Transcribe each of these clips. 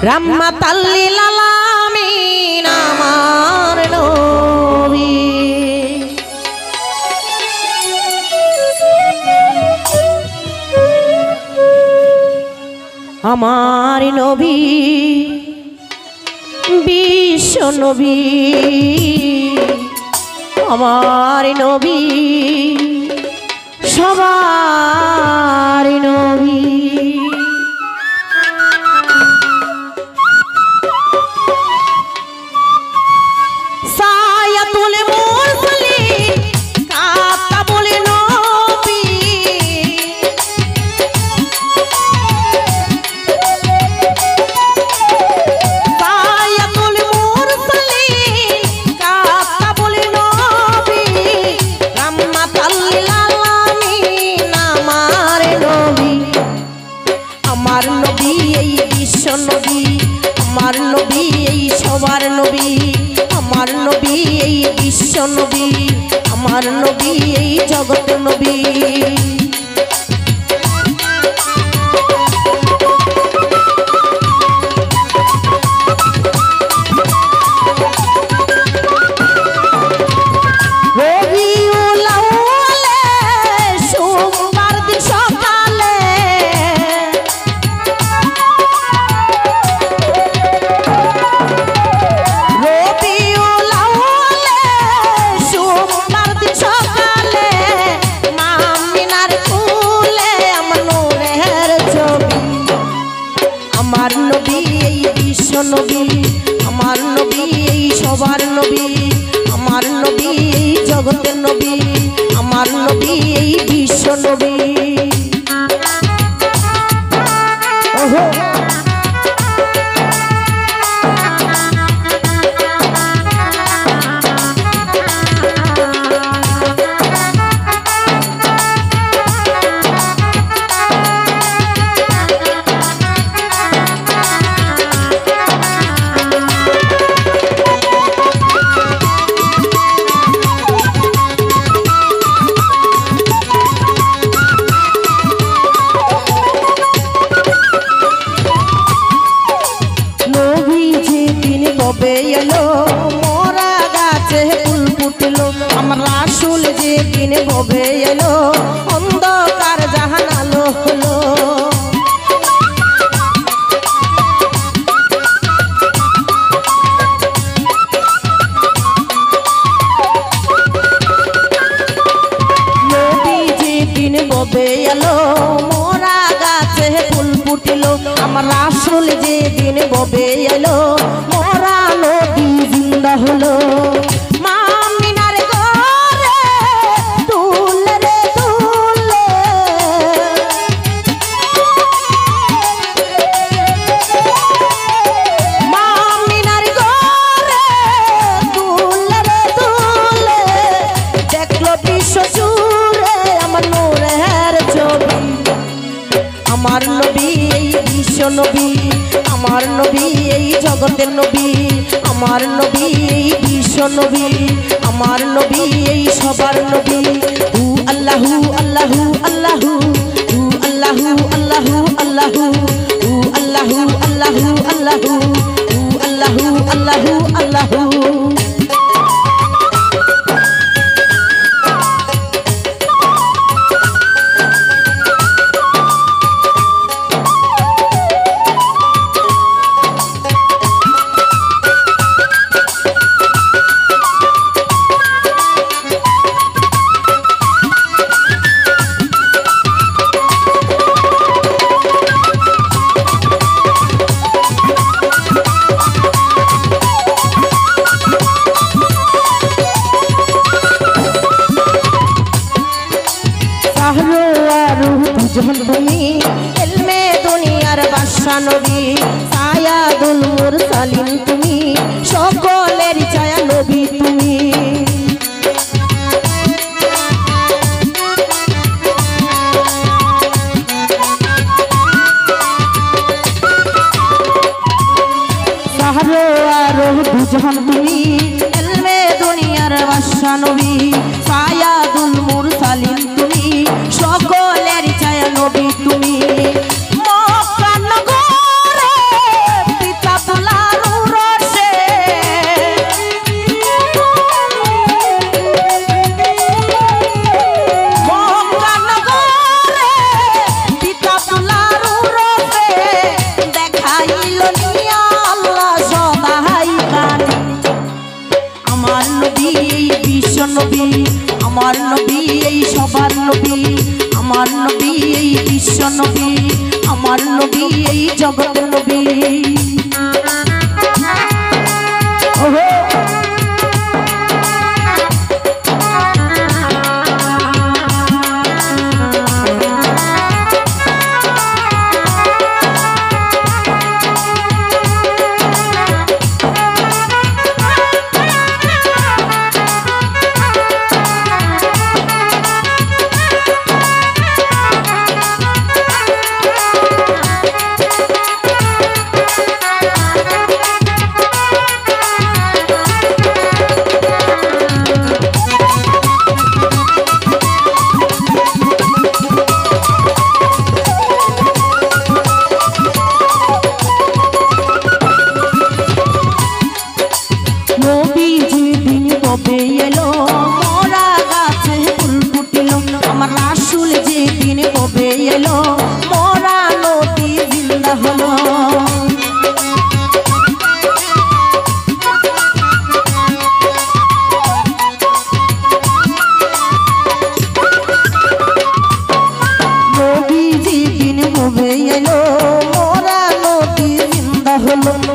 রাহমাতাল লিল আলামিন আমার নবী। আমার নবী বিশ্ব নবী, আমার নবী সবার নবী। সায়াতুল মুরসালিন কাতাবুল নবী, সায়াতুল মুরসালিন কাতাবুল নবী, রাহমাতাল লিল আলামিন আমার নবী। আমার নবী এই বিশ্ব নবী, আমার নবী এই সবার নবী, আমার নবী এই বিশ্ব নবী, আমার নবী এই জগৎ নবী। আমার নবী এই বিশ্ব নবী, আমার নবী এই সবার নবী, আমার নবী এই জগতের নবী, আমার নবী এই বিশ্ব নবী। কবে এলো মোরা গাছে ফুল ফুটলো, আমার রাসূল যেদিন কবে এলো অন্ধকার জাহান আলো হলো। নবী যেদিন কবে এলো মোরা গাছে ফুল ফুটলো, আমার রাসূল যেদিন কবে এলো মোরা নবী জিন্দা হলো। মা আমিনার ঘরে দুল রে দুল, মা আমিনার ঘরে দুল রে দুল, দেখলো বিশ্ব জুড়ে আমার নূরের ছবি। আমার নবী এই বিশ্ব নবী, আমার নবী এই জগতের নবী, আমার নবী এই বিশ্ব নবী, আমার নবী এই সবার নবী। হু আল্লাহু আল্লাহু আল্লাহু, হু আল্লাহু আল্লাহু আল্লাহু, হু আল্লাহু আল্লাহু আল্লাহু, হু আল্লাহু আল্লাহু আল্লাহু। যখন তুমি ইলমে দুনিয়ার বাদশা নবী, সায়াদুল মুরসালিন তুমি, সকলের ছায়া নবী তুমি। সাহারো আর দুজন তুমি ইলমে দুনিয়ার বাদশা নবী, সায়াদুল মুরসালিন তুমি, সকলের ছায়া নবী তুমি। মক্কা নগরে বিশ্ব নবী আমার নবী এই জগতের নবী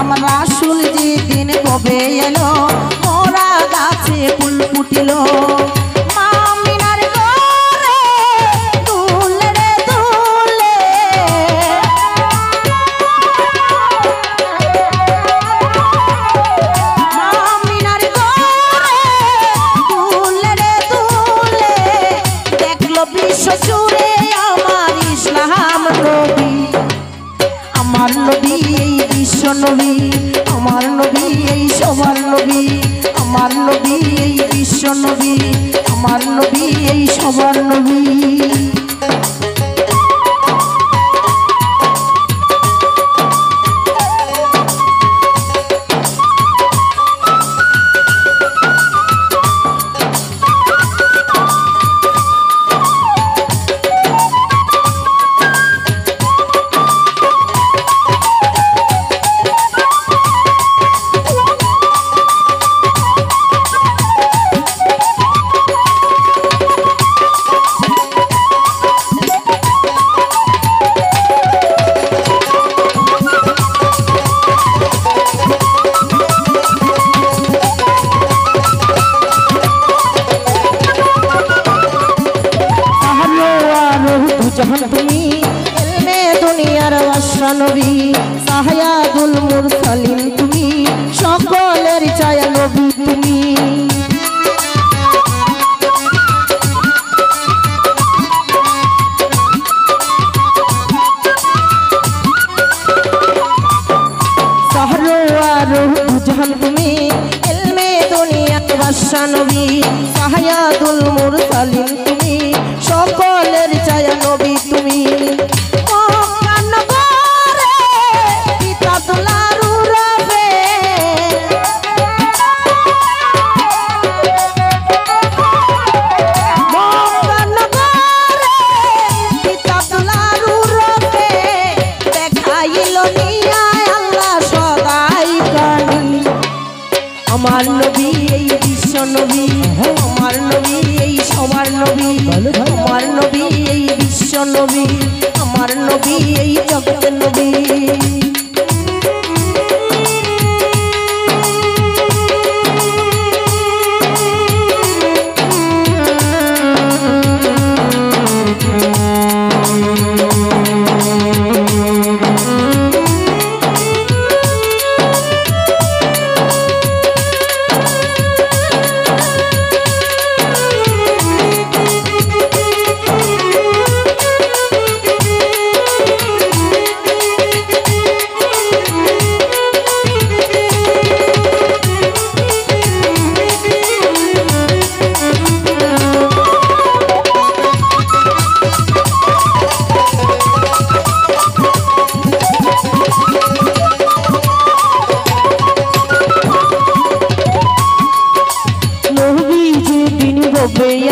আমার রাসূল যেদিন কবে এলো মোরা গাছে ফুল ফুটিল মা আমিনার ঘরে দুলে রে দুলে মা আমিনার ঘরে দুলে রে দুলে দেখলো বিশ্ব জুড়ে আমার ইসলাম নবী আমার নবী এই বিশ্ব নবী আমার নবী এই সবার নবী আমার নবী এই বিশ্ব নবী আমার নবী এই সবার নবী जहान तुमी इल्मे दुनियार वाशा नबी साहयादुल मुरसालिन तुमी सकलेर छाया नबी तुमी जहान तुमी इल्मे दुनियार वाशा नबी साहयादुल मुरसालिन तुमी सकलेर छाया नबी तुमी আমার নবী এই বিশ্ব নবী আমার নবী এই সবার নবী আমার নবী এই বিশ্ব নবী আমার নবী এই জগতের নবী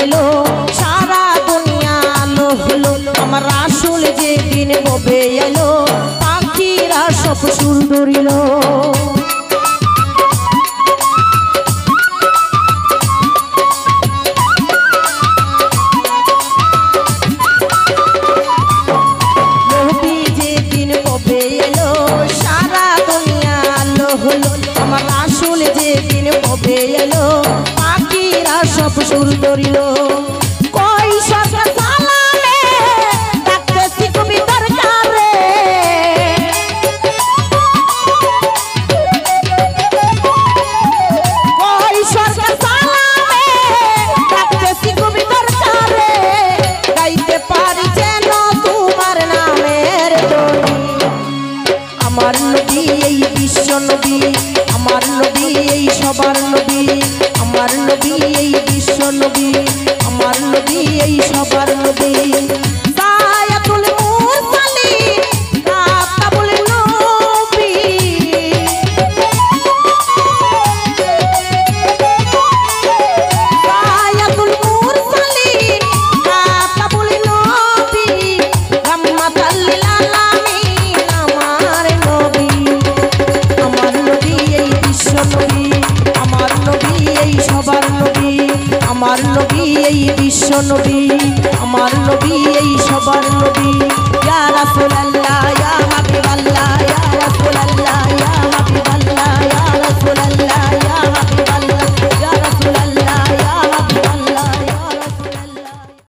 এলো সারা দুনিয়া আলো হলো আমার রাসূল যেদিন কবে এলো পাখিরা সব সুর ধরিল সব সুর ধরিল কই সরকার সালামে ডাকতেছি কবি দরকারে কই সরকার সালামে ডাকতেছি কবি দরকারে গাইতে পারি যেন তোমার নামের ধ্বনি আমার